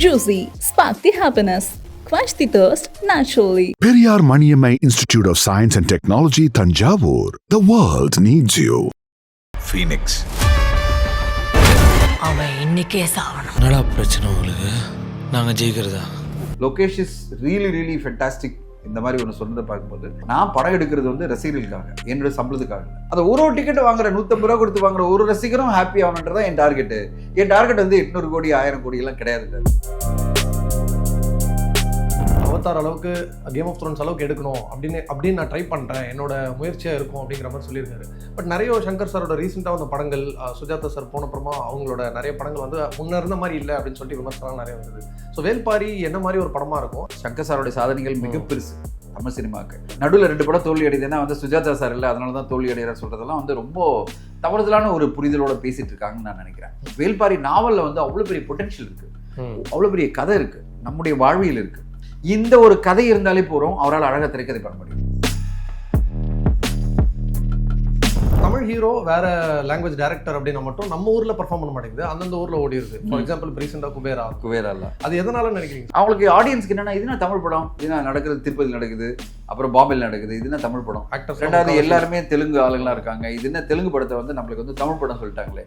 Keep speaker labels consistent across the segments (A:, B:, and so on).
A: Juicy, spark the happiness. Quench the thirst naturally.
B: Periyar Maniammai Institute of Science and Technology, Tanjavur. The world needs you.
C: Phoenix.
D: அவன் இன்னைக்கே சாவணும்.
E: என்னடா பிரச்சனை உங்களுக்கு? நாங்கள் ஜெயிக்கிறதா?
C: Lokesh is really fantastic. இந்த மாதிரி ஒன்று சொன்னதை பார்க்கும்போது நான் படம் எடுக்கிறது வந்து ரசிகர்களுக்காக, என்னோட சம்பளத்துக்காக. அந்த ஒரு டிக்கெட் வாங்குற 150 ரூபா கொடுத்து வாங்குற ஒரு ரசிகரும் ஹாப்பி ஆகணுன்றதான் என் டார்கெட்டு. என் டார்கெட் வந்து 800 கோடி 1000 கோடி எல்லாம் கிடையாது.
F: அவதார் அளவுக்கு கேம் ஆஃப் த்ரோன்ஸ் அளவுக்கு எடுக்கணும் அப்படின்னு நான் ட்ரை பண்ணுறேன், என்னோட முயற்சியாக இருக்கும் அப்படிங்கிற மாதிரி சொல்லியிருக்காரு. பட் நிறைய சங்கர் சாரோட ரீசெண்டாக வந்த படங்கள், சுஜாதா சார் போனப்புறமா அவங்களோட நிறைய படங்கள் வந்து முன்ன இருந்த மாதிரி இல்லை அப்படின்னு சொல்லிட்டு விமர்சனம் நிறைய வந்தது. ஸோ வேல்பாரி என்ன மாதிரி ஒரு படமாக இருக்கும்?
C: சங்கர் சாரோட சாதனைகள் மிக பெருசு தமிழ் சினிமாவுக்கு. நடுவில் 2 படம் தோல்வி அடையுதுன்னா வந்து சுஜாதா சார் இல்லை, அதனால தான் தோல்வி அடைகிற சொல்கிறதெல்லாம் வந்து ரொம்ப தவறுதலான ஒரு புரிதலோட பேசிட்டு இருக்காங்கன்னு நான் நினைக்கிறேன். வேல்பாரி நாவலில் வந்து அவ்வளோ பெரிய பொட்டன்ஷியல் இருக்குது, அவ்வளோ பெரிய கதை இருக்குது, நம்முடைய வாழ்வியல் இருக்குது. இந்த ஒரு கதை இருந்தாலே போகிறோம், அவரால் அழகாக திரைக்கதை பண்ண முடியும்.
F: தமிழ் ஹீரோ வேற லாங்குவேஜ் டைரக்டர் அப்படின்னா மட்டும் நம்ம ஊரில் பர்ஃபார்ம் பண்ண மாட்டேங்குது, அந்தந்த ஊரில் ஓடி இருக்கு. ஃபார் எக்ஸாம்பிள் ரீசெண்டாக குபேரா இல்லை, அது எதனால நினைக்கிறீங்க?
C: அவங்களுக்கு ஆடியன்ஸ்க்கு என்னன்னா, இதுனா தமிழ் படம், இதுனா நடக்குது திருப்பதி நடக்குது, அப்புறம் பாம்பேல நடக்குது, இதுனா தமிழ் படம். ரெண்டாவது எல்லாருமே தெலுங்கு ஆளுங்களாம் இருக்காங்க, இதுனா தெலுங்கு படத்தை வந்து நம்மளுக்கு வந்து தமிழ் படம் சொல்லிட்டாங்களே.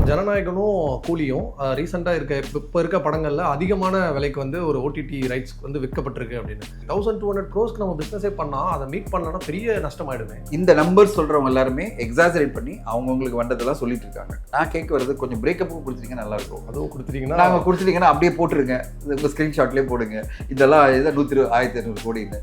F: ஜனநாயகனும் கூலியும் ரீசெண்டாக இப்போ இருக்க படங்களில் அதிகமான விலைக்கு வந்து ஒரு ஓடிடி ரைட்ஸ் வந்து விற்கப்பட்டிருக்கு அப்படின்னு. 1200 crores நம்ம பிஸ்னஸே பண்ணால் அதை மீட் பண்ணலன்னா பெரிய நஷ்டமாயிடுமே.
C: இந்த நம்பர் சொல்கிறவங்க எல்லாருமே எக்ஸாஜரேட் பண்ணி அவங்களுக்கு வந்ததெல்லாம் சொல்லிட்டு இருக்காங்க. நான் கேட்க வருது, கொஞ்சம் பிரேக்கப்பும் கொடுத்துட்டீங்கன்னா நல்லா இருக்கும். அதுவும்
F: கொடுத்துட்டீங்கன்னா
C: நாங்கள் கொடுத்துட்டீங்கன்னா அப்படியே போட்டுருங்க, உங்கள் ஸ்க்ரீன்ஷாட்லேயே போடுங்க, இதெல்லாம் 1500 கோடின்னு.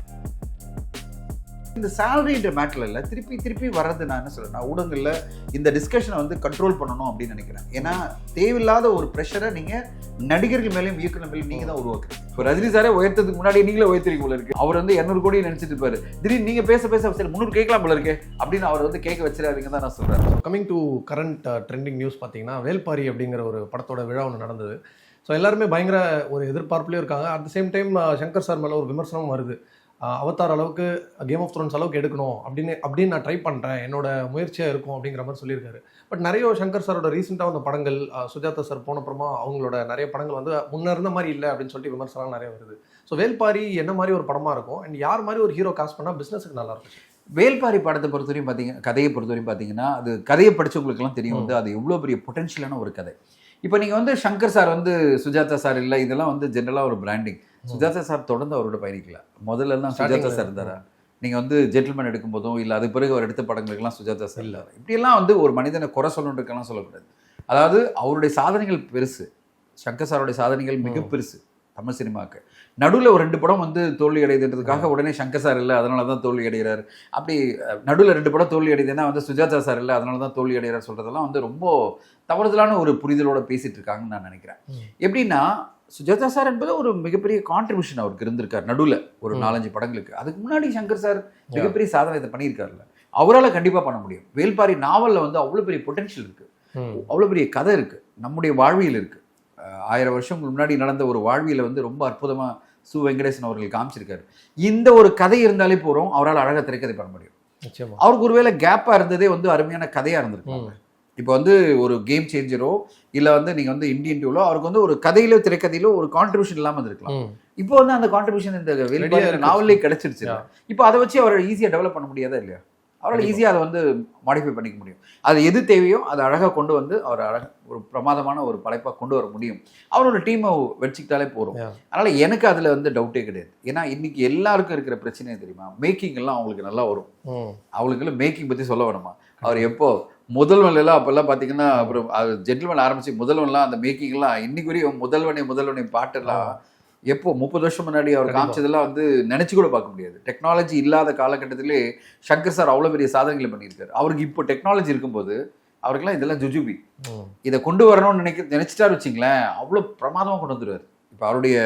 C: இந்த சேலரின்ற மேட்டர்ல இல்லை, திருப்பி வர்றது நான் என்ன சொல்றேன்னா, ஊடகங்களில் இந்த டிஸ்கஷனை வந்து கண்ட்ரோல் பண்ணணும் அப்படின்னு நினைக்கிறேன். ஏன்னா தேவையில்லாத ஒரு ப்ரெஷரை நீங்கள் நடிகர்கள் மேலேயும் இயக்குனர் மேலேயும் நீங்கள் தான் உருவாக்குறீங்க. இப்போ ரஜினி சாரே உயர்த்ததுக்கு முன்னாடி நீங்களே உயர்த்துறீங்க போல இருக்கு. அவர் வந்து 200 கோடி நினைச்சிட்டு இருப்பாரு, திடீர்னு நீங்கள் பேச சரி 300 கேட்கலாம் போல இருக்கே அப்படின்னு அவர் வந்து கேட்க வச்சிடாதீங்க தான் நான் சொல்கிறேன்.
F: Coming to current trending news பார்த்தீங்கன்னா, வேல்பாரி அப்படிங்கிற ஒரு படத்தோட விழா ஒன்று நடந்தது. ஸோ எல்லாருமே பயங்கர ஒரு எதிர்பார்ப்புலேயும் இருக்காங்க. At the same time Shankar sir மேலே ஒரு விமர்சனமும் வருது. அவதார் அளவுக்கு கேம் ஆஃப் த்ரோன்ஸ் அளவுக்கு எடுக்கணும் அப்படின்னு நான் ட்ரை பண்ணுறேன், என்னோட முயற்சியாக இருக்கும் அப்படிங்கிற மாதிரி சொல்லியிருக்காரு. பட் நிறைய சங்கர் சாரோட ரீசெண்டாக வந்த படங்கள், சுஜாதா சார் போனப்புறமா அவங்களோட நிறைய படங்கள் வந்து முன்ன இருந்த மாதிரி இல்லை அப்படின்னு சொல்லிட்டு விமர்சனம் நிறைய வருது. ஸோ வேல்பாரி என்ன மாதிரி ஒரு படமாக இருக்கும், அண்ட் யார் மாதிரி ஒரு ஹீரோ காஸ்ட் பண்ணால் பிஸ்னஸுக்கு நல்லாயிருக்கும்?
C: வேல்பாரி படத்தை பொறுத்தவரையும் பார்த்தீங்கன்னா, கதையை பொறுத்தவரையும் பார்த்தீங்கன்னா, அது கதையை படித்தவங்களுக்குலாம் தெரியும் வந்து அது எவ்வளோ பெரிய பொட்டன்ஷியலான ஒரு கதை. இப்போ நீங்கள் வந்து சங்கர் சார் வந்து சுஜாதா சார் இல்லை, இதெல்லாம் வந்து ஜென்ரலாக ஒரு பிராண்டிங். சுஜாதா சார் தொடர்ந்து அவரோட பயணிக்கல. முதல்ல தான் சுஜாதா சார் இருந்தாரா? நீங்கள் வந்து ஜென்டில்மேன் எடுக்கும் போதும் இல்லை, அது பிறகு அவர் எடுத்த படங்களுக்கெல்லாம் சுஜாதா சார் இல்லை. இப்படியெல்லாம் வந்து ஒரு மனிதனை குறை சொல்லணுன்றதுக்கெல்லாம் சொல்லக்கூடாது. அதாவது அவருடைய சாதனைகள் பெருசு, சங்கர் சாருடைய சாதனைகள் மிக பெருசு தமிழ் சினிமாவுக்கு. நடுவில் ஒரு 2 படம் வந்து தோல்வி அடையுதுன்றதுக்காக உடனே சங்கர் சார் இல்லை அதனால தான் தோல்வி அடைகிறார், அப்படி நடுவில் 2 படம் தோல்வி அடையுதுன்னா வந்து சுஜாதா சார் இல்லை அதனால தான் தோல்வி அடைகிறார் சொல்கிறதெல்லாம் வந்து ரொம்ப தவறுதலான ஒரு புரிதலோட பேசிட்டு இருக்காங்கன்னு நான் நினைக்கிறேன். எப்படின்னா, சுஜாதா சார் என்பது ஒரு மிகப்பெரிய கான்ட்ரிபியூஷன் அவருக்கு இருந்திருக்கார் நடுவில் ஒரு 4-5 படங்களுக்கு. அதுக்கு முன்னாடி சங்கர் சார் மிகப்பெரிய சாதனை பண்ணியிருக்காருல்ல, அவரால் கண்டிப்பாக பண்ண முடியும். வேல்பாரி நாவலில் வந்து அவ்வளோ பெரிய பொட்டன்ஷியல் இருக்குது, அவ்வளோ பெரிய கதை இருக்குது, நம்முடைய வாழ்வியல் இருக்குது. 1000 வருஷங்களுக்கு முன்னாடி நடந்த ஒரு வாழ்வியலை வந்து ரொம்ப அற்புதமாக சு வெங்கடேசன் அவர்கள் காமிச்சிருக்காரு. இந்த ஒரு கதை இருந்தாலே போகிறோம், அவரால் அழகாக திரைக்கதை பண்ண முடியும். அவருக்கு ஒருவேளை கேப்பாக இருந்ததே வந்து அருமையான கதையாக இருந்திருக்காங்க. இப்போ வந்து ஒரு கேம் சேஞ்சரோ இல்லை வந்து நீங்கள் வந்து இந்தியன் டூலோ அவருக்கு வந்து ஒரு கதையிலோ திரைக்கதையிலோ ஒரு கான்ட்ரிபியூஷன் இல்லாமல் இருந்திருக்கலாம். இப்போ வந்து அந்த கான்ட்ரிபியூஷன் இந்த வேல்பாரி நாவலே கிடைச்சிருச்சு. இப்போ அதை வச்சு அவரை ஈஸியாக டெவலப் பண்ண முடியாதா இல்லையா? அவரால் ஈஸியாக அதை வந்து மாடிஃபை பண்ணிக்க முடியும். அது எது தேவையோ அதை அழகாக கொண்டு வந்து அவர் ஒரு பிரமாதமான ஒரு படைப்பாக கொண்டு வர முடியும். அவரோட டீமை வச்சுக்கிட்டாலே போகிறோம். அதனால் எனக்கு அதில் வந்து டவுட்டே கிடையாது. ஏன்னா இன்னைக்கு எல்லாருக்கும் இருக்கிற பிரச்சனையே தெரியுமா, மேக்கிங் எல்லாம் அவங்களுக்கு நல்லா வரும். அவங்களுக்குலாம் மேக்கிங் பற்றி சொல்ல வேணுமா? அவர் எப்போ முதல்வன்லாம் அப்போல்லாம் பார்த்தீங்கன்னா, அப்புறம் ஜென்டில்மேன் ஆரம்பிச்சு முதல்வன்லாம் அந்த மேக்கிங்லாம் இன்னைக்கு முதல்வனே பாட்டெல்லாம் எப்போ 30 வருஷம் முன்னாடி அவர் காமிச்சதெல்லாம் வந்து நினச்சி கூட பார்க்க முடியாது. டெக்னாலஜி இல்லாத காலகட்டத்திலே சங்கர் சார் அவ்வளோ பெரிய சாதனைகளை பண்ணியிருக்காரு. அவருக்கு இப்போ டெக்னாலஜி இருக்கும்போது அவருக்கெல்லாம் இதெல்லாம் ஜுஜுபி, இதை கொண்டு வரணும்னு நினைச்சிட்டாரு வச்சிங்களேன், அவ்வளோ பிரமாதமாக கொண்டு வந்துடுவார். இப்போ அவருடைய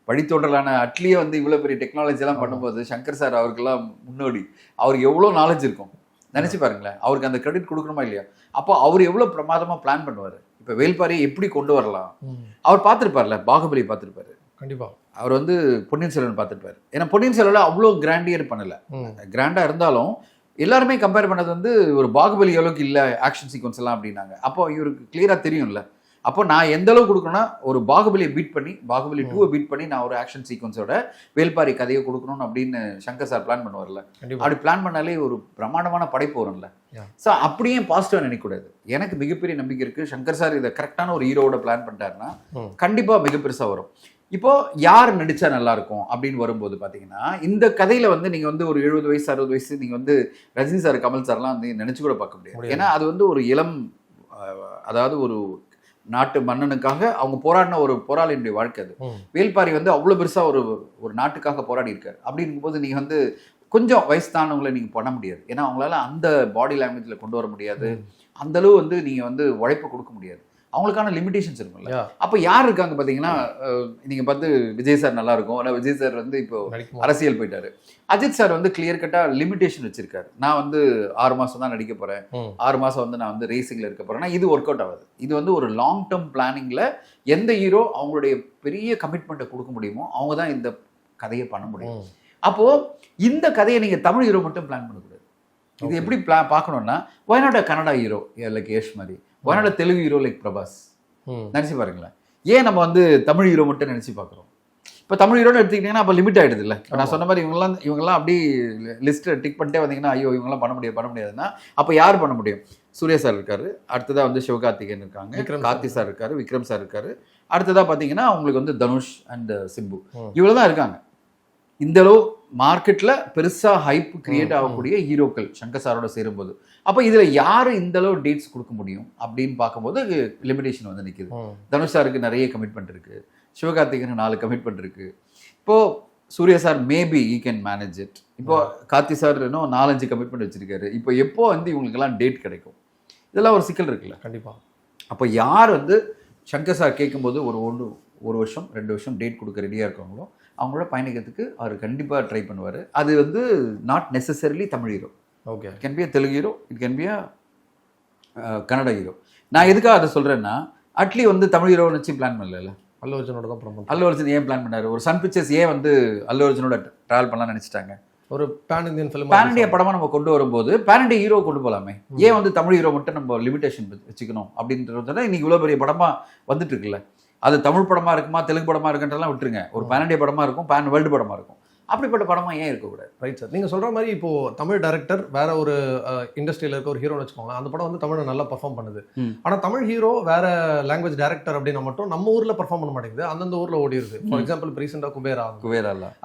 C: வழித்தோன்றலான அட்லியே வந்து இவ்வளோ பெரிய டெக்னாலஜிலாம் பண்ணும்போது சங்கர் சார் அவருக்கெல்லாம் முன்னோடி. அவருக்கு எவ்வளோ நாலேஜ் இருக்கும் நினச்சி பாருங்களேன். அவருக்கு அந்த கிரெடிட் கொடுக்கணுமா இல்லையா? அப்போ அவர் எவ்வளோ பிரமாதமாக பிளான் பண்ணுவார். இப்போ வேல்பாரியை எப்படி கொண்டு வரலாம் அவர் பார்த்துருப்பார்ல, பாகுபலி பார்த்துருப்பாரு கண்டிப்பாக. அவர் வந்து பொன்னியின் செல்வன் பார்த்துருப்பாரு. ஏன்னா பொன்னியின் செல்வனில் அவ்வளோ கிராண்டியர் பண்ணலை, கிராண்டாக இருந்தாலும் எல்லாருமே கம்பேர் பண்ணது வந்து ஒரு பாகுபலி அளவுக்கு இல்லை ஆக்ஷன் சீக்வன்ஸ் எல்லாம் அப்படின்னாங்க. அப்போ இவருக்கு கிளியராக தெரியும்ல, அப்போ நான் எந்த அளவு கொடுக்கணும்னா ஒரு பாகுபலியை பீட் பண்ணி பாகுபலி 2 பீட் பண்ணி நான் ஒரு ஆக்ஷன் சீக்வன்ஸோட வேல்பாரி கதையை கொடுக்கணும் அப்படின்னு சங்கர் சார் பிளான் பண்ணுவார்ல. அப்படி பிளான் பண்ணாலே ஒரு பிரமாண்டமான படைப்பு வரும்ல. ஸோ அப்படியே பாசிட்டிவா நினைக்கக்கூடாது. எனக்கு மிகப்பெரிய நம்பிக்கை இருக்கு சங்கர் சார் இதை கரெக்டான ஒரு ஹீரோவோட பிளான் பண்ணிட்டாருன்னா கண்டிப்பா மிக பெருசா வரும். இப்போ யார் நடிச்சா நல்லா இருக்கும் அப்படின்னு வரும்போது பாத்தீங்கன்னா இந்த கதையில வந்து நீங்க வந்து ஒரு 70 வயசு 60 வயசு நீங்க வந்து ரஜினி சார் கமல் சார்லாம் வந்து நினைச்சு கூட பார்க்க முடியாது. ஏன்னா அது வந்து ஒரு இளம் அதாவது ஒரு நாட்டு மன்னனுக்காக அவங்க போராடின ஒரு போராளியினுடைய வாழ்க்கை அது. வேல்பாரி வந்து அவ்வளவு பெருசா ஒரு நாட்டுக்காக போராடி இருக்காரு. அப்படிங்கும் போது நீங்க வந்து கொஞ்சம் வயசுதானவங்களை நீங்க பண்ண முடியாது. ஏன்னா அவங்களால அந்த பாடி லாங்குவேஜ்ல கொண்டு வர முடியாது. அந்த அளவு வந்து நீங்க வந்து உழைப்பு கொடுக்க முடியாது. அவங்களுக்கான லிமிடேஷன்ஸ் இருக்கும்ல. அப்ப யார் இருக்காங்க பாத்தீங்கன்னா நீங்க பார்த்து விஜய் சார் நல்லா இருக்கும். ஆனா விஜய் சார் வந்து இப்போ அரசியல் போயிட்டாரு. அஜித் சார் வந்து கிளியர் கட்டா லிமிடேஷன் வச்சிருக்காரு. நான் வந்து 6 மாசம் தான் நடிக்க போறேன், 6 மாசம் வந்து நான் வந்து ரேசிங்ல இருக்க போறேன்னா இது ஒர்க் அவுட் ஆகாது. இது வந்து ஒரு லாங் டேர்ம் பிளானிங்ல எந்த ஹீரோ அவங்களுடைய பெரிய கமிட்மெண்ட்டை கொடுக்க முடியுமோ அவங்க தான் இந்த கதையை பண்ண முடியும். அப்போ இந்த கதையை நீங்க தமிழ் ஹீரோ மட்டும் பிளான் பண்ணக்கூடாது. இது எப்படி பார்க்கணும்னா வயநாடு கன்னடா ஹீரோ லைக் யஷ் மாதிரி, வயநாடு தெலுங்கு ஹீரோ லைக் பிரபாஸ் நினைச்சு பாருங்களேன். ஏன் நம்ம வந்து தமிழ் ஹீரோ மட்டும் நினைச்சு பார்க்குறோம்? இப்போ தமிழ் ஹீரோன்னு எடுத்துக்கிட்டீங்கன்னா அப்போ லிமிட் ஆகிடுது இல்லை. நான் சொன்ன மாதிரி இவங்கெல்லாம் அப்படி லிஸ்ட்டை டிக் பண்ணிட்டே வந்தீங்கன்னா ஐயோ இவங்கெல்லாம் பண்ண முடியாதுன்னா அப்போ யார் பண்ண முடியும்? சூர்யா சார் இருக்காரு, அடுத்ததாக வந்து சிவகார்த்திகேயன் இருக்காங்க, கார்த்தி சார் இருக்காரு, விக்ரம் சார் இருக்காரு, அடுத்ததாக பார்த்தீங்கன்னா உங்களுக்கு வந்து தனுஷ் அண்ட் சிம்பு இவ்வளோ தான் இருக்காங்க. இந்த அளவு மார்க்கெட்ல பெருசா ஹைப் கிரியேட் ஆகக்கூடிய ஹீரோக்கள் சங்கர் சாரோட சேரும்போது அப்போ இதுல யாரு இந்த அளவு டேட்ஸ் கொடுக்க முடியும் அப்படின்னு பார்க்கும்போது லிமிடேஷன் வந்து நிற்குது. தனுஷ் சாருக்கு நிறைய கமிட்மெண்ட் இருக்கு, சிவகார்த்திகேயன் 4 கமிட்மெண்ட் இருக்கு. இப்போ Suriya sir maybe I can manage it. இப்போ கார்த்தி சார் இன்னும் 4-5 கமிட்மெண்ட் வச்சிருக்காரு. இப்போ எப்போ வந்து இவங்களுக்கெல்லாம் டேட் கிடைக்கும்? இதெல்லாம் ஒரு சிக்கல் இருக்குல்ல.
F: கண்டிப்பா.
C: அப்போ யார் வந்து சங்கர் சார் கேட்கும்போது ஒரு வருஷம் 2 வருஷம் டேட் கொடுக்க ரெடியாக இருக்காங்களோ அவங்களோட பயணிக்கிறதுக்கு அவர் கண்டிப்பாக ட்ரை பண்ணுவார். அது வந்து not necessarily Tamil hero. Okay, it can be a Telugu hero, it can be a Kannada hero. நான் எதுக்காக அதை சொல்கிறேன்னா அட்லி வந்து தமிழ் ஹீரோன்னு வச்சு பிளான் பண்ணல.
F: அல்லு அர்ஜுனோட தான் ப்ரோமோட்.
C: அல்லு அர்ஜுன் ஏன் பிளான் பண்ணார்? ஒரு சன் பிக்சர்ஸ் ஏன் வந்து அல்லு அர்ஜுனோட ட்ராவல் பண்ணலாம்னு நினச்சிட்டாங்க?
F: ஒரு pan Indian film,
C: pan India படமாக நம்ம கொண்டு வரும்போது பேன் இண்டியா ஹீரோ கொண்டு போகலாமே. ஏன் வந்து தமிழ் ஹீரோ மட்டும் நம்ம லிமிடேஷன் வச்சுக்கணும் அப்படின்றத இன்னைக்கு இவ்வளோ பெரிய படமாக வந்துட்டு இருக்குல்ல. அது தமிழ் படமாக இருக்குமா தெலுங்கு படமாக இருக்குன்றதெல்லாம் விட்டுருங்க. ஒரு பேன் இண்டியா படமாக இருக்கும், பேன் வேர்ல்டு படமாக இருக்கும். அப்படிப்பட்ட படமாக ஏன் இருக்கக்கூடாது?
F: Right sir. நீங்கள் சொல்கிற மாதிரி இப்போது தமிழ் டைரக்டர் வேற ஒரு இண்டஸ்ட்ரியில் இருக்க ஒரு ஹீரோன்னு வச்சுக்கோங்களேன், அந்த படம் வந்து தமிழை நல்லா பர்ஃபார்ம் பண்ணுது. ஆனால் தமிழ் ஹீரோ வேற லாங்குவேஜ் டைரக்டர் அப்படின்னா மட்டும் நம்ம ஊரில் பர்ஃபார்ம் பண்ண மாட்டேங்குது, அந்தந்த ஊரில் ஓடிடுது. ஃபார் எக்ஸாம்பிள் ரீசெண்டாக குபேரா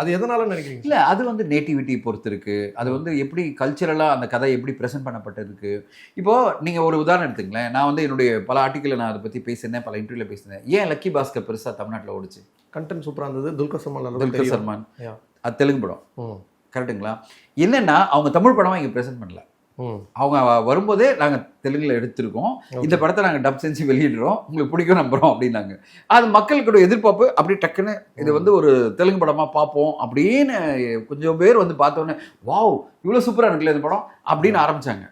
F: அது எதனால நினைக்கிறீங்க?
C: இல்லை, அது வந்து நேட்டிவிட்டி பொறுத்து இருக்கு. அது வந்து எப்படி கல்ச்சரலாக அந்த கதை எப்படி ப்ரெசென்ட் பண்ணப்பட்டிருக்கு. இப்போ நீங்கள் ஒரு உதாரணம் எடுத்துங்களேன். நான் வந்து என்னுடைய பல ஆர்டிக்கலில் நான் அதை பற்றி பேசியிருந்தேன், பல இன்டர்வியூவில் பேசியிருந்தேன். ஏன் லக்கி பாஸ்கர் பெருசாக தமிழ்நாட்டில் ஓடிச்சு?
F: கண்டென்ட் சூப்பராக இருந்தது.
C: துல்கர் சல்மான் அது தெலுங்கு படம், கரெக்டுங்களா? என்னன்னா அவங்க தமிழ் படமா இங்க பிரசன்ட் பண்ணல. அவங்க வரும்போதே நாங்க தெலுங்குல எடுத்திருக்கோம், இந்த படத்தை நாங்க டப் செஞ்சு வெளியிடுறோம், உங்களுக்கு பிடிக்கும் நம்புறோம் அப்படின்னாங்க. அது மக்களுக்கு எதிர்பார்ப்பு. அப்படி டக்குன்னு இது வந்து ஒரு தெலுங்கு படமா பார்ப்போம் அப்படின்னு கொஞ்சம் பேர் வந்து பார்த்தோன்னே வாவ் இவ்வளவு சூப்பரா இருக்குல்ல இந்த படம் அப்படின்னு ஆரம்பிச்சாங்க.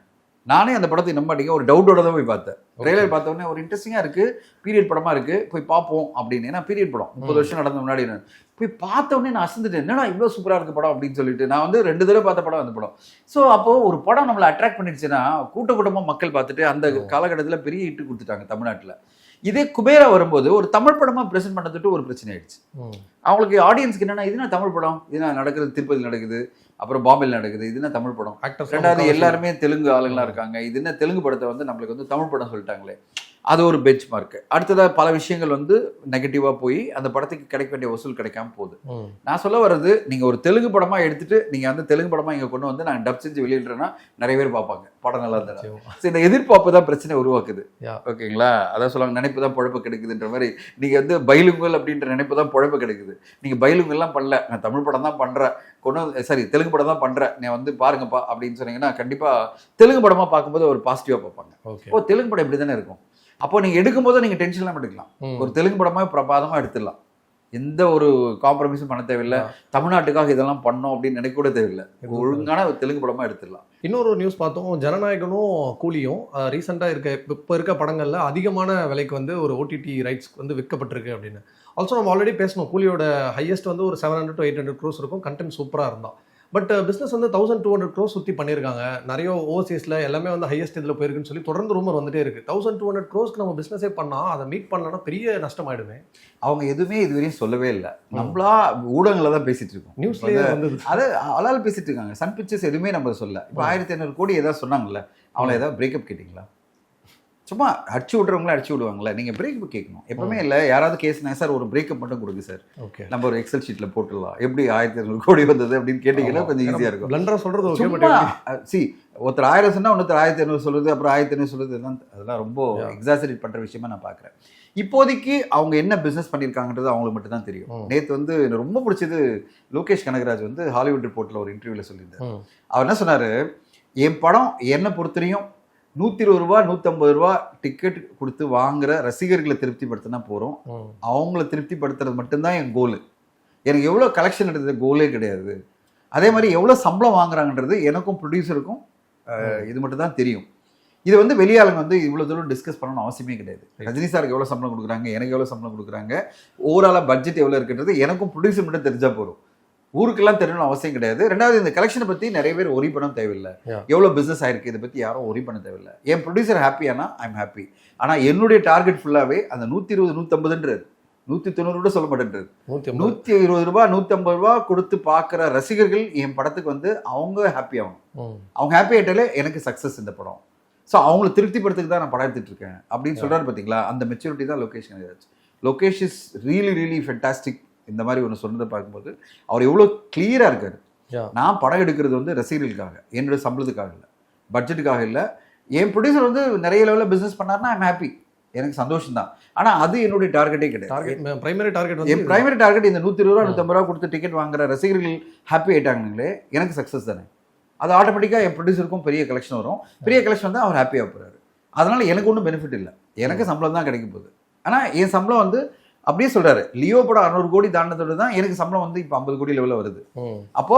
C: நானே அந்த படத்தை நம்ப மாட்டேங்க, ஒரு டவுட்டோட தான் போய் பார்த்தேன். ட்ரெய்லர் பார்த்தோன்னே ஒரு இன்ட்ரெஸ்டிங்காக இருக்குது, பீரியட் படமாக இருக்குது, போய் பார்ப்போம் அப்படின்னு. ஏன்னா பீரியட் படம் 30 வருஷம் நடந்த முன்னாடி நான் போய் பார்த்தோன்னே நான் அசந்துட்டேன். என்னடா இவ்வளோ சூப்பராக இருக்குது படம் அப்படின்னு சொல்லிட்டு நான் வந்து 2 தடவை பார்த்த படம் அந்த படம். ஸோ அப்போது ஒரு படம் நம்மளை அட்ராக்ட் பண்ணிடுச்சுன்னா கூட்டமாக மக்கள் பார்த்துட்டு அந்த காலகட்டத்தில் பெரிய ஹிட்டு கொடுத்துட்டாங்க தமிழ்நாட்டில். இதே குபேரா வரும்போது ஒரு தமிழ் படமாக ப்ரெசென்ட் பண்ணதுட்டு ஒரு பிரச்சனை ஆயிடுச்சு. அவங்களுக்கு ஆடியன்ஸ்க்கு என்னன்னா இதுனா தமிழ் படம், இதுனா நடக்குது திருப்பதி நடக்குது, அப்புறம் பாம்பேல நடக்குது, இதுனா தமிழ் படம். ரெண்டாவது எல்லாருமே தெலுங்கு ஆளுங்களா இருக்காங்க, இது என்ன தெலுங்கு படத்தை வந்து நம்மளுக்கு வந்து தமிழ் படம் சொல்லிட்டாங்களே, அது ஒரு பெஞ்ச் மார்க். அடுத்ததாக பல விஷயங்கள் வந்து நெகட்டிவாக போய் அந்த படத்துக்கு கிடைக்க வேண்டிய வசூல் கிடைக்காம போகுது. நான் சொல்ல வர்றது, நீங்கள் ஒரு தெலுங்கு படமாக எடுத்துட்டு நீங்கள் வந்து தெலுங்கு படமாக இங்கே கொண்டு வந்து நாங்கள் டப் செஞ்சு வெளியிடுறேன்னா நிறைய பேர் பார்ப்பாங்க, படம் நல்லா இருந்தா. ஸோ இந்த எதிர்பார்ப்பு தான் பிரச்சனை உருவாக்குது. ஓகேங்களா? அதான் சொல்லுவாங்க நினைப்பு தான் பொழப்பு கிடைக்குதுன்ற மாதிரி. நீங்கள் வந்து பைலுங்கல் அப்படின்ற நினைப்பு தான் பொழப்பு கிடைக்குது. நீங்கள் பைலுங்கெல்லாம் பண்ணல, நான் தமிழ் படம் தான் பண்ணுறேன், சரி தெலுங்கு படம் தான் பண்ணுறேன், நீ வந்து பாருங்கப்பா அப்படின்னு சொன்னீங்கன்னா கண்டிப்பாக தெலுங்கு படமாக பார்க்கும்போது ஒரு பாசிட்டிவாக பார்ப்பாங்க. ஓ தெலுங்கு படம் இப்படி தானே இருக்கும். அப்போ நீங்க எடுக்கும்போது நீங்க டென்ஷன்லாம் எடுக்கலாம். ஒரு தெலுங்கு படமா பிரபாதமா எடுத்துடலாம், எந்த ஒரு காம்ப்ரமைஸும் பண்ண தேவையில்லை. தமிழ்நாட்டுக்காக இதெல்லாம் பண்ணோம் அப்படின்னு நினைக்க கூட தேவையில்லை, ஒழுங்கான தெலுங்கு படமா எடுத்துடலாம்.
F: இன்னொரு நியூஸ் பார்த்தோம், ஜனநாயகனும் கூலியும் ரீசெண்டாக இப்போ இருக்க படங்கள்ல அதிகமான விலைக்கு வந்து ஒரு ஓடிடி ரைட்ஸ் வந்து விற்கப்பட்டிருக்கு அப்படின்னு. ஆல்சோ நம்ம ஆல்ரெடி பேசணும், கூலியோட ஹையஸ்ட் வந்து ஒரு 700 to 800 crores இருக்கும், கண்டென்ட் சூப்பராக இருந்தால். பட் பிஸ்னஸ் வந்து 1200 க்ரோஸ் சுற்றி பண்ணியிருக்காங்க. நிறைய ஓவர்சீஸில் எல்லாமே வந்து ஹையஸ்ட் இதில் போயிருக்குன்னு சொல்லி தொடர்ந்து ரூமர் வந்துட்டே இருக்குது. 1200 க்ரோஸ்க்கு நம்ம பிஸ்னஸே பண்ணால் அதை மீட் பண்ணலன்னா பெரிய நஷ்டமாயிடுமே.
C: அவங்க எதுவுமே இதுவரையும் சொல்லவே இல்லை. நம்மளா ஊடகங்களை தான் பேசிட்டு இருக்கோம்.
F: நியூஸ்லேயே வந்து
C: அதை ஆளால் பேசிட்டு இருக்காங்க. சன் பிக்சர்ஸ் எதுவுமே நம்ம சொல்ல. இப்போ 1500 கோடி ஏதாவது சொன்னாங்கல்ல, அவங்கள ஏதாவது பிரேக்கப் கேட்டிங்களா? சும்மா அடிச்சு விட்றவங்களே அடிச்சு விடுவாங்களே. நீங்கள் பிரேக்கப் கேட்கணும் எப்பவுமே இல்லை. யாராவது கேஸ்னா சார் ஒரு பிரேக்கப் மட்டும் கொடுங்க சார்,
F: ஓகே
C: நம்ம ஒரு எக்ஸல் ஷீட்டில் போட்டுடலாம், எப்படி 1500 கோடி வந்தது அப்படின்னு கேட்டிங்கன்னா கொஞ்சம் ஈஸியாக இருக்கும்.
F: பிளண்டரா சொல்கிறது ஓகே. பட்
C: ஒருத்தர் 1000 சொன்னால் இன்னொருத்தர் 1500 சொல்லுது, அப்புறம் 1500 சொல்லுது. அதெல்லாம் ரொம்ப எக்ஸாசரேட் பண்ணுற விஷயமா நான் பார்க்குறேன். இப்போதைக்கு அவங்க என்ன பிஸ்னஸ் பண்ணியிருக்காங்கன்றது அவங்களுக்கு மட்டும் தான் தெரியும். நேற்று வந்து எனக்கு ரொம்ப பிடிச்சது, லோகேஷ் கனகராஜ் வந்து ஹாலிவுட் ரிப்போர்ட்டில் ஒரு இன்டர்வியூவில் சொல்லியிருந்தார். அவர் என்ன சொன்னார், என் படம் என்னை பொறுத்தவரையும் 120 ரூபா 150 ரூபா டிக்கெட் கொடுத்து வாங்குற ரசிகர்களை திருப்திப்படுத்தினா போகிறோம். அவங்கள திருப்திப்படுத்துறது மட்டும்தான் என் கோலு. எனக்கு எவ்வளோ கலெக்ஷன் எடுத்தது கோலே கிடையாது. அதே மாதிரி எவ்வளோ சம்பளம் வாங்குறாங்கன்றது எனக்கும் ப்ரொடியூசருக்கும் இது மட்டும் தான் தெரியும். இது வந்து வெளியாளுங்க வந்து இவ்வளோ தூரம் டிஸ்கஸ் பண்ணணும்னு அவசியமே கிடையாது. ரஜினி சாருக்கு எவ்வளோ சம்பளம் கொடுக்குறாங்க, எனக்கு எவ்வளோ சம்பளம் கொடுக்குறாங்க, ஓவராலாக பட்ஜெட் எவ்வளோ இருக்குன்றது எனக்கும் ப்ரொடியூசர் மட்டும் தெரிஞ்சால் போதும். ஊருக்கெல்லாம் தெரியணும்னு அவசியம் கிடையாது. ரெண்டாவது, இந்த கலெக்ஷனை பற்றி நிறைய பேர் ஒரி பண்ண தேவையில்லை. எவ்வளோ பிஸ்னஸ் ஆயிருக்கு இதை பற்றி யாரும் ஒரி பண்ண தேவையில்லை. என் ப்ரொடியூசர் ஹாப்பியானா ஐ எம் ஹாப்பி. ஆனால் என்னுடைய டார்கெட் ஃபுல்லாகவே அந்த 120 150ன்றது 190 கூட சொல்ல மாட்டேன்றது 120 ரூபா 150 ரூபா கொடுத்து பார்க்குற ரசிகர்கள் என் படத்துக்கு வந்து அவங்க ஹாப்பி ஆகணும். அவங்க ஹாப்பி ஆகிட்டாலே எனக்கு சக்ஸஸ் இந்த படம். ஸோ அவங்கள திருப்திப்படுத்துக்கு தான் நான் படம் எடுத்துட்டு இருக்கேன் அப்படின்னு சொல்கிறாரு. பார்த்தீங்களா, அந்த மெச்சூரிட்டி தான் Lokesh Kanagaraj. Lokesh is really fantastic. இந்த மாதிரி ஒன்று சொன்னதை பார்க்கும்போது அவர் எவ்வளோ கிளியராக இருக்காரு. நான் படம் எடுக்கிறது வந்து ரசிகர்களுக்காக, என்னோட சம்பளத்துக்காக இல்லை, பட்ஜெட்டுக்காக இல்லை. என் ப்ரொடியூசர் வந்து நிறைய லெவலில் பிஸ்னஸ் பண்ணாருன்னா ஐம் ஹாப்பி, எனக்கு சந்தோஷம் தான். ஆனால் அது என்னுடைய டார்கெட்டே கிடையாது.
F: பிரைமரி டார்கெட்
C: என் பிரைமரி டார்கெட் இந்த 120 ரூபா 150 ரூபா கொடுத்து டிக்கெட் வாங்குற ரசிகர்கள் ஹாப்பி ஆகிட்டாங்களே, எனக்கு சக்ஸஸ் தானே. அது ஆட்டோமேட்டிக்காக என் ப்ரொடியூசருக்கும் பெரிய கலெக்ஷன் வரும். பெரிய கலெக்ஷன் வந்து அவர் ஹாப்பியாக போகிறாரு. அதனால் எனக்கு ஒன்றும் பெனிஃபிட் இல்லை, எனக்கு சம்பளம் தான் கிடைக்க போகுது. ஆனால் என் சம்பளம் வந்து அப்படியே சொல்றாரு, லியோ படம் 600 கோடி தாண்டதோடு தான் எனக்கு சம்பளம் வந்து இப்போ 50 கோடி லெவலில் வருது. அப்போ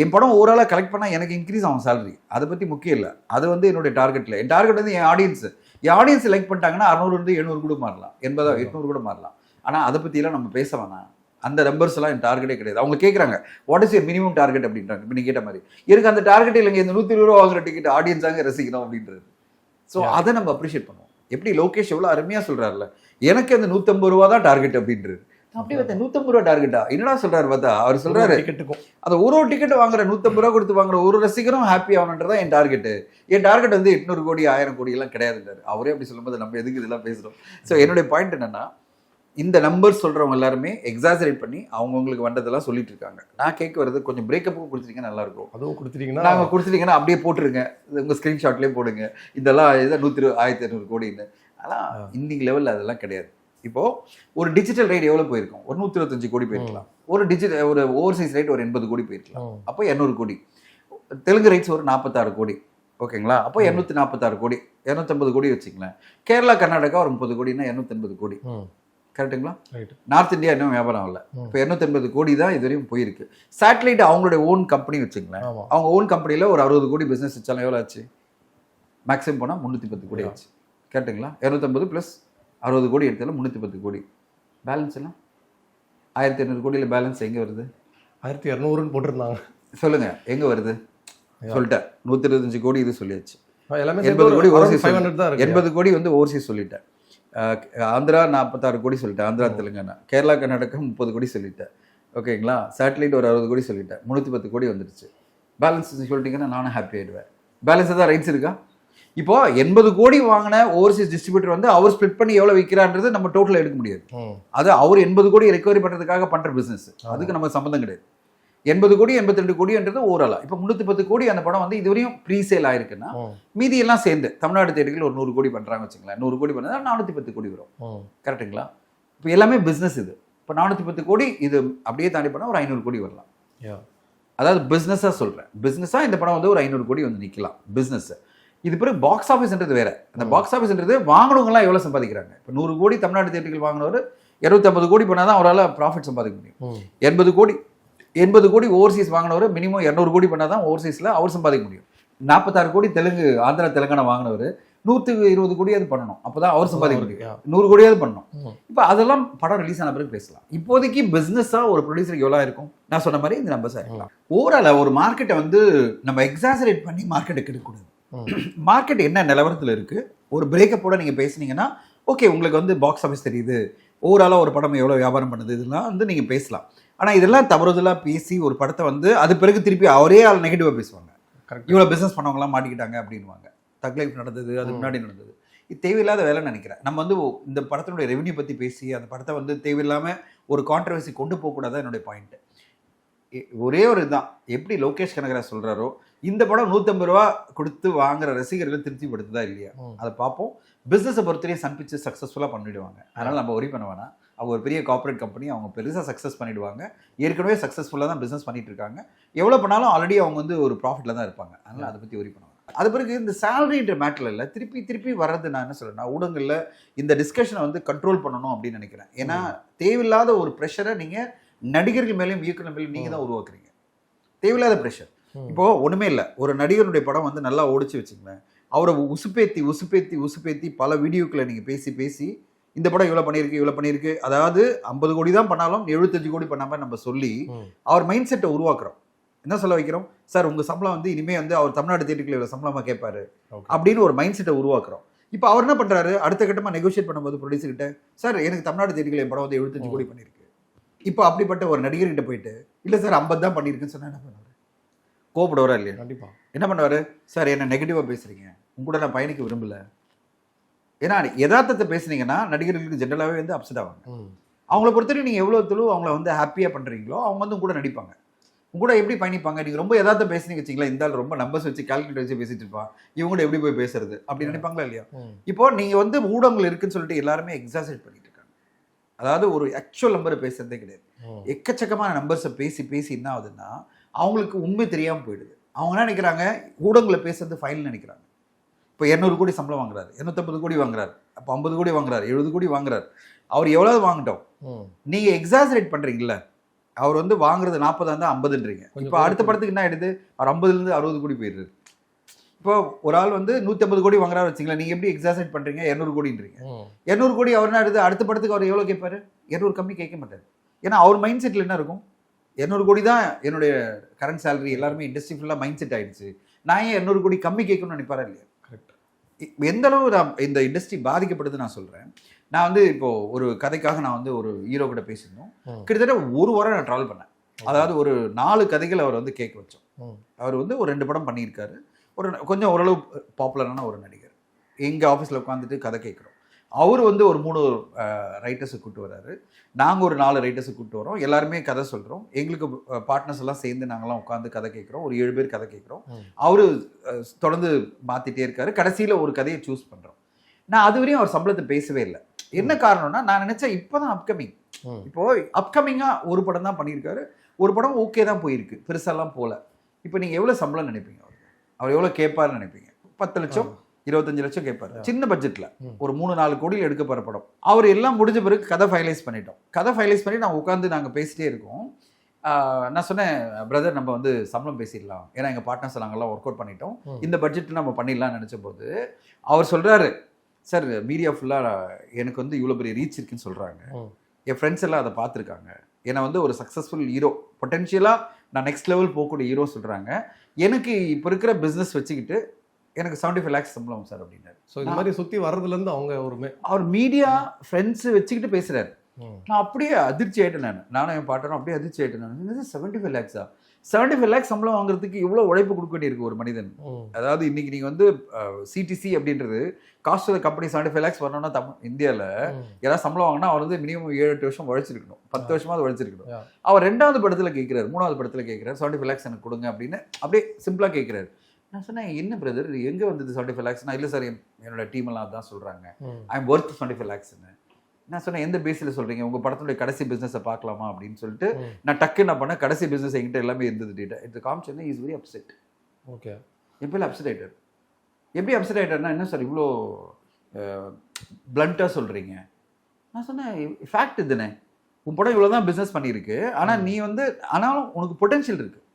C: என் படம் ஓவராலாக கலெக்ட் பண்ணால் எனக்கு இன்க்ரீஸ் ஆகும் சேலரி. அதை பற்றி முக்கியம் இல்லை. அது வந்து என்னுடைய டார்கெட்டில். என் டார்கெட் வந்து என் ஆடியன்ஸ் லைக் பண்ணிட்டாங்கன்னா 600 700 கூட மாறலாம், 80 800 கூட மாறலாம். ஆனால் அதை பற்றிலாம் நம்ம பேச வேணாம். அந்த நம்பர்ஸ் எல்லாம் என் டார்கெட்டே கிடையாது. அவங்க கேட்குறாங்க what is your minimum target அப்படின்றாங்க. இப்போ நீ கேட்ட மாதிரி எனக்கு அந்த டார்கெட் இல்லைங்க, இந்த 120 ரூபா வாங்குற டிக்கெட் ஆடியன்ஸாங்க ரசிக்கணும் அப்படின்றது. ஸோ அதை நம்ம அப்ரிஷியேட் பண்ணுவோம். எப்படி லோகேஷ் எவ்வளோ அருமையாக சொல்கிறாருல்ல, எனக்கு அந்த 150 ரூபா தான் டார்கெட் அப்படின்றது. அப்படி பார்த்தா 150 ரூபா டார்கெட்டா என்னடா சொல்றாரு பார்த்தா, அவர் சொல்றாரு அந்த ஒரு டிக்கெட் வாங்குற 150 ரூபா கொடுத்து வாங்குற ஒரு ரசிகரும் ஹாப்பி ஆகணுன்றதா என் டார்கெட்டு. என் டார்கெட் வந்து 800 கோடி 1000 கோடி எல்லாம் கிடையாதுன்றாரு. அவரே அப்படி சொல்லும்போது நம்ம எதுக்கு இதெல்லாம் பேசுறோம். ஸோ என்னுடைய பாயிண்ட் என்னன்னா, இந்த நம்பர்ஸ் சொல்றவங்க எல்லாருமே எக்ஸாசரேட் பண்ணி அவங்களுக்கு வந்ததெல்லாம் சொல்லிட்டு இருக்காங்க. நான் கேட்க வருது, கொஞ்சம் பிரேக்கப்பும் கொடுத்துட்டீங்கன்னா நல்லா இருக்கும்.
F: அதுவும் கொடுத்துட்டீங்கன்னா
C: நாங்கள் கொடுத்துட்டீங்கன்னா அப்படியே போட்டுருங்க, உங்க ஸ்கிரீன்ஷாட்லேயே போடுங்க, இதெல்லாம் 1500 கோடின்னு. ஆனால் இன்னைக்கு லெவலில் அதெல்லாம் கிடையாது. இப்போ ஒரு டிஜிட்டல் ரைட் எவ்வளோ போயிருக்கும், ஒரு 125 கோடி போயிருக்கலாம். ஒரு ஓவர்சீஸ் ரைட் ஒரு 80 கோடி போயிருக்கலாம். அப்போ 200 கோடி. தெலுங்கு ரைட்ஸ் ஒரு 46 கோடி. ஓகேங்களா, அப்போ 246 கோடி 250 கோடி வச்சுங்களேன். கேரளா கர்நாடகா ஒரு 30 கோடினா 280 கோடி. கரெக்டுங்களா? நார்த் இந்தியா இன்னும் வியாபாரம் ஆகல. இப்போ 280 கோடி தான் இதுவரையும் போயிருக்கு. சேட்டலைட் அவங்களுடைய ஓன் கம்பெனி வச்சுங்களேன். அவங்க ஓன் கம்பெனியில் ஒரு 60 கோடி பிஸ்னஸ் வச்சாலும் எவ்வளோ ஆச்சு? மேக்ஸிமம் போனால் 310 கோடி ஆச்சு. கேட்டுங்களா? 250 + 60 கோடி எடுத்தாலும் 310 கோடி. பேலன்ஸ் எல்லாம் 1500 கோடியில் பேலன்ஸ் எங்கே வருது?
F: 1200 போட்டிருந்தாங்க. சொல்லுங்க
C: எங்கே வருது? சொல்லிட்டேன். 125 கோடி இது சொல்லியாச்சு.
F: 80 கோடி ஓவர்சீஸ்,
C: 80 கோடி வந்து ஓவர்சீஸ் சொல்லிட்டேன். ஆந்திரா 46 கோடி சொல்லிட்டேன், ஆந்திரா தெலுங்கானா. கேரளா கர்நாடகா 30 கோடி சொல்லிட்டேன். ஓகேங்களா, சேட்டலைட் ஒரு 60 கோடி சொல்லிட்டேன், 310 கோடி வந்துடுச்சு. பேலன்ஸ் சொல்லிட்டீங்கன்னா நானும் ஹாப்பி ஆகிடுவேன். பேலன்ஸ் தான் ரைட்ஸ் இருக்கா? இப்போ 80 கோடி வாங்கின ஓவர்சீஸ் டிஸ்ட்ரிபியூட்டர் வந்து அவர் ஸ்பிளிட் பண்ணி எவ்வளோ விற்கிறான்றது நம்ம டோட்டலாக எடுக்க முடியாது. அது அவர் 80 கோடி ரெக்கவரி பண்ணுறதுக்காக பண்ணுற பிஸ்னஸ், அதுக்கு நம்ம சம்மந்தம் கிடையாது. 80 கோடி 82 கோடின்றது ஓவராலா. இப்போ 310 கோடி அந்த படம் வந்து இதுவரையும் ப்ரீ சேல் ஆயிருக்குன்னா மீதி எல்லாம் சேர்ந்து தமிழ்நாடு தேட்டர்கள் ஒரு 100 கோடி பண்ணுறாங்க வச்சுங்களேன். 100 கோடி பண்ணா 410 கோடி வரும். கரெக்டுங்களா? இப்போ எல்லாமே பிஸ்னஸ் இது. இப்போ 410 கோடி இது அப்படியே தாண்டி போனால் ஒரு 500 கோடி வரலாம். அதாவது பிஸ்னஸாக சொல்கிறேன். பிஸ்னஸாக இந்த படம் வந்து ஒரு 500 கோடி வந்து நிற்கலாம் பிஸ்னஸ். இது பிறகு பாக்ஸ் ஆஃபீஸ்ன்றது வேற. அந்த பாக்ஸ் ஆஃபீஸ்ன்றது வாங்கினவங்கலாம் எவ்வளோ சம்பாதிக்கிறாங்க. இப்போ 100 கோடி தமிழ்நாடு தேட்டர்கள் வாங்கினவர் 250 கோடி பண்ணால் தான் அவரால் ப்ராஃபிட் சம்பாதிக்க முடியும். 80 கோடி ஓவர்சீஸ் வாங்கினவர் மினிமம் 200 கோடி பண்ணால் தான் ஓவர்சீஸில் அவர் சம்பாதிக்க முடியும். 46 கோடி ஆந்திரா தெலுங்கானா வாங்கினவர் 120 கோடியாவது பண்ணணும், அப்பதான் அவர் சம்பாதிக்க
F: அவருக்கு,
C: முடியும். 100 கோடியாவது பண்ணணும்.
F: ம்.
C: இப்போ அதெல்லாம் படம் ரிலீஸ் ஆன பிறகு பேசலாம். இப்போதைக்கு பிசினஸா ஒரு ப்ரொடியூசருக்கு எவ்வளவு இருக்கும், நான் சொன்ன மாதிரி இந்த நம்பர்ஸ் இருக்கலாம். ஓவரால ஒரு மார்க்கெட்டை வந்து நம்ம எக்ஸாசரேட் பண்ணி மார்க்கெட்டை கெடுக்கக்கூடாது. மார்க்கெட் என்ன நிலவரத்துல இருக்கு, ஒரு பிரேக்கப்போட நீங்க பேசுனீங்கன்னா ஓகே, உங்களுக்கு வந்து பாக்ஸ் ஆஃபீஸ் தெரியுது, ஓவராலாக ஒரு படம் எவ்வளோ வியாபாரம் பண்ணுது, இதெல்லாம் வந்து நீங்கள் பேசலாம். ஆனால் இதெல்லாம் தவறுதலாக பேசி ஒரு படத்தை வந்து அது பிறகு திருப்பி அவரே ஆள் நெகட்டிவாக பேசுவாங்க. இவ்வளோ பிஸ்னஸ் பண்ணவங்களாம் மாட்டிக்கிட்டாங்க அப்படின்வாங்க. தக் லைஃப் நடந்தது, அது முன்னாடி நடந்தது. இது தேவையில்லாத வேலைன்னு நினைக்கிறேன். நம்ம வந்து இந்த படத்தினுடைய ரெவன்யூ பற்றி பேசி அந்த படத்தை வந்து தேவையில்லாமல் ஒரு கான்ட்ரவர்சி கொண்டு போகக்கூடாது என்னுடைய பாயிண்ட்டு. ஒரே ஒரு இதுதான், எப்படி லோகேஷ் கனகராஜ் சொல்கிறாரோ, இந்த படம் 150 ரூபா கொடுத்து வாங்குற ரசிகர்களை திருப்திப்படுத்துதா இல்லையா, அதை பார்ப்போம். பிஸ்னஸை பொறுத்தவரையும் சன் பிக்சர்ஸ் சக்ஸஸ்ஃபுல்லாக பண்ணிவிடுவாங்க. அதனால் நம்ம ஒரி பண்ண வேணாம். அவங்க ஒரு பெரிய கார்ப்பரேட் கம்பெனி, அவங்க பெருசாக சக்ஸஸ் பண்ணிவிடுவாங்க. ஏற்கனவே சக்ஸஸ்ஃபுல்லாக தான் பிஸ்னஸ் பண்ணிட்டு இருக்காங்க. எவ்வளோ பண்ணாலும் ஆல்ரெடி அவங்க வந்து ஒரு ப்ராஃபிட்டில் தான் இருப்பாங்க. அதனால் அதை பற்றி ஒரி பண்ணுவாங்க. அது பிறகு இந்த சேலரின்ற மேட்டரில் இல்லை, திருப்பி வர்றது நான் என்ன சொல்கிறேன்னா, ஊடகங்களில் இந்த டிஸ்கஷனை வந்து கண்ட்ரோல் பண்ணணும் அப்படின்னு நினைக்கிறேன். ஏன்னா தேவையில்லாத ஒரு ப்ரெஷரை நீங்கள் நடிகர்கள் மேலேயும் இயக்குனர் மேலேயும் நீங்கள் தான் உருவாக்குறீங்க. தேவையில்லாத ப்ரெஷர். இப்போ ஒன்றுமே இல்லை, ஒரு நடிகருடைய படம் வந்து நல்லா ஓடிச்சு வச்சுக்கோங்களேன், அவரை உசுப்பேத்தி பல வீடியோக்களை நீங்கள் பேசி இந்த படம் இவ்வளோ பண்ணியிருக்கு, அதாவது 50 கோடி தான் பண்ணாலும் 75 கோடி பண்ணாமல் நம்ம சொல்லி அவர் மைண்ட் செட்டை உருவாக்குறோம். என்ன சொல்ல வைக்கிறோம், சார் உங்கள் சம்பளம் வந்து இனிமேல் வந்து அவர் தமிழ்நாடு தேட்டருக்குள்ள இவ்வளோ சம்பளமாக கேட்பாரு அப்படின்னு ஒரு மைண்ட் செட்டை உருவாக்குறோம். இப்போ அவர் என்ன பண்ணுறாரு, அடுத்த கட்டமாக நெகோஷியேட் பண்ணும்போது ப்ரொடியூசர்கிட்ட, சார் எனக்கு தமிழ்நாடு தேட்டருக்குள்ள என் படம் வந்து 75 கோடி பண்ணியிருக்கு. இப்போ அப்படிப்பட்ட ஒரு நடிகர்கிட்ட போயிட்டு இல்லை சார் 50 தான் பண்ணியிருக்குன்னு சொன்னால் என்ன பண்ணுவார், கோபப்படுவாரா இல்லையா?
F: கண்டிப்பாக. என்ன
C: பண்ணுவார், சார் என்ன நெகட்டிவாக பேசுகிறீங்க, உங்கூட நான் பயணிக்க விரும்பலை. ஏன்னா யதார்த்தத்தை பேசுனீங்கன்னா நடிகர்களுக்கு ஜென்ரலாகவே வந்து அப்செட் ஆவாங்க. அவங்கள பொறுத்தவரைக்கும் நீங்கள் எவ்வளோ துளு அவங்கள வந்து ஹாப்பியாக பண்ணுறீங்களோ அவங்க வந்து உங்க கூட நடிப்பாங்க, உங்க கூட எப்படி பயணிப்பாங்க. நீங்கள் ரொம்ப யதார்த்தம் பேசுனீங்க வச்சிங்களா, இந்த ஆள் ரொம்ப நம்பர்ஸ் வச்சு கால்குலேட் வச்சு பேசிட்டு இருப்பான், இவங்க கூட எப்படி போய் பேசுறது அப்படி நினைப்பாங்களா இல்லையா? இப்போ நீங்கள் வந்து ஊடகங்கள் இருக்குன்னு சொல்லிட்டு எல்லாருமே எக்ஸாசரேட் பண்ணிட்டு இருக்காங்க. அதாவது ஒரு ஆக்சுவல் நம்பரை பேசுறதே கிடையாது. எக்கச்சக்கமான நம்பர்ஸை பேசி என்ன ஆகுதுன்னா அவங்களுக்கு உண்மை தெரியாமல் போயிடுது. அவங்க என்ன நினைக்கிறாங்க, ஊடகங்களை பேசுறது ஃபைல் நினைக்கிறாங்க. இப்போ 200 கோடி சம்பளம் வாங்குறாரு, 250 கோடி வாங்குறாரு, அப்போ 50 கோடி வாங்குறாரு, 70 கோடி வாங்குறாரு. அவர் எவ்வளவு வாங்கட்டும், நீங்க எக்ஸாசரேட் பண்றீங்கல்ல, அவர் வந்து வாங்குறது 40 இருந்தால் 50ன்றீங்க. இப்போ அடுத்த படத்துக்கு என்ன ஆயிடுது, அவர் 50லேருந்து 60 கோடி போயிடுது. இப்போ ஒரு ஆள் வந்து 150 கோடி வாங்குறாரு வச்சுங்களேன், நீங்க எப்படி எக்ஸாசரேட் பண்றீங்க, 200 கோடின்றீங்க. 200 கோடி அவர் என்ன ஆயிடுது, அடுத்த படத்துக்கு அவர் எவ்வளோ கேட்பாரு, 200 கம்மி கேட்க மாட்டார். ஏன்னா அவர் மைண்ட் செட்டில் என்ன இருக்கும், 200 கோடி தான் என்னுடைய கரண்ட் சேலரி, எல்லாருமே இண்டஸ்ட்ரி ஃபுல்லாக மைண்ட் செட் ஆயிடுச்சு, நான் ஏன் 200 கோடி கம்மி கேட்கணும்னு நினைப்பாரா இல்லையா? எந்த அளவு நான் இந்த இண்டஸ்ட்ரி பாதிக்கப்படுது நான் சொல்கிறேன். நான் வந்து இப்போது ஒரு கதைக்காக நான் வந்து ஒரு ஹீரோ கிட்ட பேசியிருந்தோம். கிட்டத்தட்ட ஒரு வாரம் நான் ட்ராவல் பண்ணேன். அதாவது ஒரு 4 கதைகள் அவர் வந்து கேட்க வச்சோம். அவர் வந்து ஒரு 2 படம் பண்ணியிருக்காரு, ஒரு கொஞ்சம் ஓரளவு பாப்புலரான ஒரு நடிகர். எங்கள் ஆஃபீஸில் உட்காந்துட்டு கதை கேட்குறோம். அவர் வந்து ஒரு 3 ரைட்டர்ஸை கூப்பிட்டு வர்றாரு, நாங்கள் ஒரு 4 ரைட்டர்ஸை கூப்பிட்டு வரோம், எல்லாருமே கதை சொல்கிறோம். எங்களுக்கு பார்ட்னர்ஸ் எல்லாம் சேர்ந்து நாங்களாம் உட்காந்து கதை கேட்குறோம், ஒரு 7 பேர் கதை கேட்குறோம். அவர் தொடர்ந்து மாற்றிட்டே இருக்காரு. கடைசியில் ஒரு கதையை சூஸ் பண்ணுறோம். நான் அது வரையும் அவர் சம்பளத்தை பேசவே இல்லை. என்ன காரணம்னா, நான் நினச்சேன் இப்போ தான் அப்கமிங், இப்போது அப்கமிங்காக ஒரு படம் தான் பண்ணியிருக்காரு, ஒரு படம் ஓகே தான் போயிருக்கு, பெருசாலாம் போகல. இப்போ நீங்கள் எவ்வளோ சம்பளம் நினைப்பீங்க, அவர் எவ்வளோ கேட்பாருன்னு நினைப்பீங்க? 10 லட்சம் 25 லட்சம் கேட்பாரு, சின்ன பட்ஜெட்ல ஒரு 3-4 கோடியில் எடுக்க போற படம். அவர் எல்லாம் முடிஞ்ச பிறகு கதை ஃபைனலைஸ் பண்ணிட்டோம். கதை ஃபைனலைஸ் பண்ணி நான் உட்காந்து நாங்கள் பேசிட்டே இருக்கோம். நான் சொன்னேன், பிரதர் நம்ம வந்து சம்பளம் பேசிடலாம், ஏன்னா எங்கள் பார்ட்னர்ஸ் நாங்கள்லாம் ஒர்க் அவுட் பண்ணிட்டோம், இந்த பட்ஜெட்டில் நம்ம பண்ணிடலாம்னு நினச்ச போது அவர் சொல்கிறாரு, சார் மீடியா ஃபுல்லாக எனக்கு வந்து இவ்வளோ பெரிய ரீச் இருக்குன்னு சொல்கிறாங்க, என் ஃப்ரெண்ட்ஸ் எல்லாம் அதை பார்த்துருக்காங்க, என்னை வந்து ஒரு சக்ஸஸ்ஃபுல் ஹீரோ, பொட்டென்ஷியலாக நான் நெக்ஸ்ட் லெவல் போகக்கூடிய ஹீரோ சொல்கிறாங்க, எனக்கு இப்போ இருக்கிற பிஸ்னஸ் வச்சுக்கிட்டு எனக்கு 75 lakhs சம்பளம் சார் அப்படின்னாரு.
F: ஸோ இந்த மாதிரி சுற்றி வர்றதுலேருந்து அவங்க
C: அவர் மீடியா ஃப்ரெண்ட்ஸ் வச்சுக்கிட்டு பேசுகிறாரு. நான் அப்படியே அதிர்ச்சி ஆகிட்டேன். நானும் என் பாட்டனும் அப்படியே அதிர்ச்சி ஆகிட்டேன். நான் 75 lakhs 75 lakhs சம்பளம் வாங்குறதுக்கு இவ்வளோ உழைப்பு கொடுக்க வேண்டியிருக்கு ஒரு மனிதன். அதாவது இன்னைக்கு நீங்கள் வந்து சிடிசி அப்படின்றது cost of the company 75 lakhs வரணும்னா இந்தியாவில் யாராவது சம்பளம் வாங்கினா அவர் வந்து மினிமம் 7-8 வருஷம் உழைச்சிருக்கணும், 10 வருஷமாவது உழைச்சிருக்கணும். அவர் 2வது படத்தில் கேட்குறாரு, 3வது படத்தில் கேட்குறாரு, 75 lakhs எனக்கு கொடுங்க அப்படின்னு அப்படியே சிம்பிளாக கேட்குறாரு. நான் சொன்னேன், என்ன பிரதர் எங்கே வந்தது 75 lakhs? நான் இல்லை சார், என்னோட டீம் எல்லாம் அதான் சொல்கிறாங்க, ஐ எம் ஒர்த் 25 lakhsன்னு. நான் சொன்னேன், எந்த பேஸில் சொல்கிறீங்க, உங்கள் படத்துடைய கடைசி பிஸ்னஸை பார்க்கலாமா அப்படின்னு சொல்லிட்டு நான் டக்கு என்ன பண்ணேன், கடைசி பிஸ்னஸ் என்கிட்ட எல்லாமே இருந்தது டேட்டா இது காமிச்சேன்னா, இஸ் வெரி அப்செட்.
F: ஓகே,
C: எப்படி அப்செட் ஆகிட்டார்? எப்படி அப்செட் ஆகிட்டார்னா, என்ன சார் இவ்வளோ பிளண்ட்டாக சொல்கிறீங்க? நான் சொன்னேன், ஃபேக்ட் இதுதானே, உன் படம் இவ்வளோ தான் பிஸ்னஸ் பண்ணியிருக்கு, ஆனால் நீ வந்து ஆனாலும் உனக்கு பொட்டென்ஷியல் இருக்குது,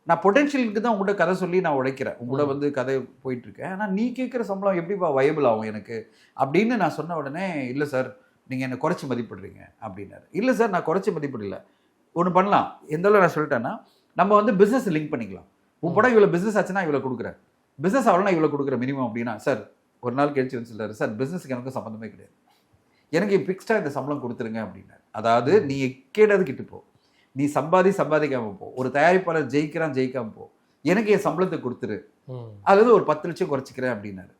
C: நான் பொட்டன்ஷியலுக்கு தான் உங்கள்கிட்ட கதை சொல்லி நான் உழைக்கிறேன், உங்கள்கிட்ட வந்து கதை போயிட்டு இருக்கேன். ஆனால் நீ கேட்குற சம்பளம் எப்படிப்பா வயபிள் ஆகும் எனக்கு அப்படின்னு நான் சொன்ன உடனே, இல்லை சார் நீங்கள் என்னை குறைச்சி மதிப்பிடுறீங்க அப்படின்னாரு. இல்லை சார் நான் குறைச்சி மதிப்பிடல, ஒன்று பண்ணலாம். எந்த அளவு நான் சொல்லிட்டேன்னா, நம்ம வந்து பிஸ்னஸ் லிங்க் பண்ணிக்கலாம். உன் படம் இவ்வளோ பிஸ்னஸ் ஆச்சுன்னா இவ்வளோ கொடுக்குறேன், பிஸ்னஸ் ஆகலாம் இவ்வளோ கொடுக்குற மினிமம் அப்படின்னா, சார் ஒரு நாள் கழிச்சு வந்து சொல்றாரு, சார் பிஸ்னஸுக்கு எனக்கு சம்மந்தமே கிடையாது, எனக்கு ஃபிக்ஸ்டாக இந்த சம்பளம் கொடுத்துருங்க அப்படின்னாரு. அதாவது நீ எக்கேடாது கிட்டு போ, நீ சம்பாதிக்காம போ, ஒரு தயாரிப்பாளர் ஜெயிக்காம போ, எனக்கு என் சம்பளத்தை கொடுத்துரு, அதாவது ஒரு 10 லட்சம் குறைச்சிக்கிறேன் அப்படின்னாரு,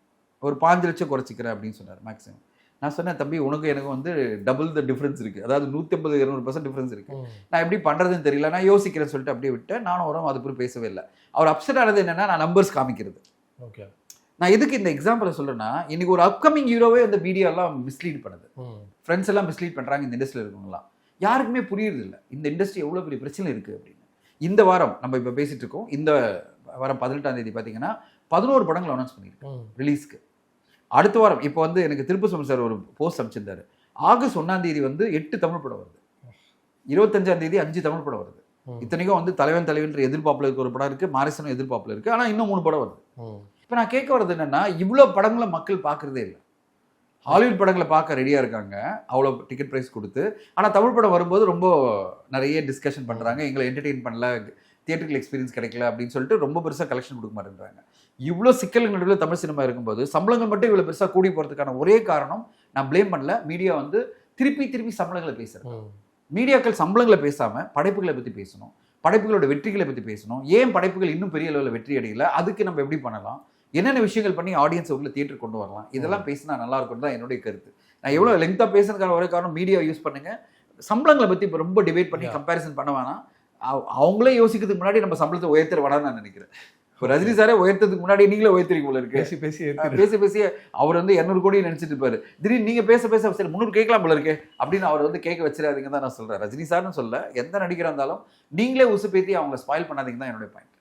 C: ஒரு 5 லட்சம் குறைச்சிக்கிறேன் அப்படின்னு சொன்னார் மேக்ஸிமம். நான் சொன்னேன், தம்பி உனக்கு எனக்கு வந்து டபுள் த டிஃப்ரென்ஸ் இருக்குது, அதாவது 150-200% டிஃப்ரென்ஸ் இருக்குது, நான் எப்படி பண்ணுறதுன்னு தெரியல, நான் யோசிக்கிறேன்னு சொல்லிட்டு அப்படியே விட்டேன். நானும் வரும் அது பிறகு பேசவே இல்லை. அவர் அப்செட் ஆனது என்னென்னா, நான் நம்பர்ஸ் காமிக்கிறது.
F: ஓகே,
C: நான் எதுக்கு இந்த எக்ஸாம்பிளை சொல்கிறேன்னா, இன்னைக்கு ஒரு அப்கமிங் ஹீரோவே அந்த மீடியாலாம் மிஸ்லீட் பண்ணுது, ஃப்ரெண்ட்ஸ் எல்லாம் மிஸ்லீட் பண்ணுறாங்க இந்த இண்டஸ்ட்ரியில் இருக்கவங்களாம். யாருக்குமே புரியுறது இல்லை இந்த இண்டஸ்ட்ரி எவ்வளோ பெரிய பிரச்சனை இருக்குது அப்படின்னு. இந்த வாரம் நம்ம இப்போ பேசிகிட்டு இருக்கோம், இந்த வாரம் 18ஆம் தேதி பார்த்தீங்கன்னா 11 படங்கள் அனௌன்ஸ் பண்ணியிருக்கோம் ரிலீஸ்க்கு. அடுத்த வாரம் இப்போ வந்து எனக்கு திருப்பூர் சார் ஒரு போஸ்ட் அனுப்பிச்சிருந்தாரு, ஆகஸ்ட் 1ஆம் தேதி வந்து 8 தமிழ் படம் வருது, 25ஆம் தேதி 5 தமிழ் படம் வருது. இத்தனைக்கும் வந்து தலைவன்ற எதிர்பார்ப்பில் இருக்க ஒரு படம் இருக்குது, மாரிசனும் எதிர்பார்ப்பில் இருக்குது, ஆனால் இன்னும் 3 படம் வருது. இப்போ நான் கேட்க வர்றது என்னென்னா, இவ்வளோ படங்களை மக்கள் பார்க்குறதே இல்லை. ஹாலிவுட் படங்களை பார்க்க ரெடியாக இருக்காங்க அவ்வளோ டிக்கெட் ப்ரைஸ் கொடுத்து, ஆனால் தமிழ் படம் வரும்போது ரொம்ப நிறைய டிஸ்கஷன் பண்ணுறாங்க, எங்களை என்டர்டெயின் பண்ணல, தியேட்டருக்கு எக்ஸ்பீரியன்ஸ் கிடைக்கல அப்படின்னு சொல்லிட்டு ரொம்ப பெருசாக கலெக்ஷன் கொடுக்க மாட்டேங்கிறாங்க. இவ்வளோ சிக்கல் நடுவில் தமிழ் சினிமா இருக்கும்போது சம்பளங்கள் மட்டும் இவ்வளோ பெருசாக கூடி போகிறதுக்கான ஒரே காரணம், நான் ப்ளேம் பண்ணல, மீடியா வந்து திருப்பி சம்பளங்களை பேசுகிறேன். மீடியாக்கள் சம்பளங்களை பேசாமல் படைப்புகளை பற்றி பேசணும், படைப்புகளோட வெற்றிகளை பற்றி பேசணும். ஏன் படைப்புகள் இன்னும் பெரிய அளவில் வெற்றி அடையல, அதுக்கு நம்ம எப்படி பண்ணலாம், என்னென்ன விஷயங்கள் பண்ணி ஆடியன்ஸ் உள்ள தியேட்டர் கொண்டு வரலாம், இதெல்லாம் பேசினா நல்லா இருக்கும் தான் என்னுடைய கருத்து. நான் எவ்வளோ லெங்க்தாக பேசுறதுக்கான ஒரே காரணம், மீடியா யூஸ் பண்ணுங்க, சம்பளங்களை பற்றி இப்போ ரொம்ப டிபேட் பண்ணி கம்பேரிசன் பண்ண வேணாம். அவங்களே யோசிக்கிறதுக்கு முன்னாடி நம்ம சம்பளத்தை உயர்த்த வேணாம்னு நான் நினைக்கிறேன். இப்போ ரஜினி சாரே உயர்த்ததுக்கு முன்னாடி நீங்களே உயர்த்துறீங்க போல இருக்கு. பேசி அவர் வந்து 200 கோடி நினைச்சிட்டு இருப்பாரு, திடீர்னு நீங்க பேச சரி 300 கேட்கலாம் போல இருக்கு அப்படின்னு அவர் வந்து கேட்க வச்சிடாதீங்க தான் நான் சொல்றேன். ரஜினி சார்னு சொல்ல, எந்த நடிகராக இருந்தாலும் நீங்களே உசுப்பேத்தி அவங்க ஸ்பாயில் பண்ணாதீங்க தான் என்னுடைய பாயிண்ட்.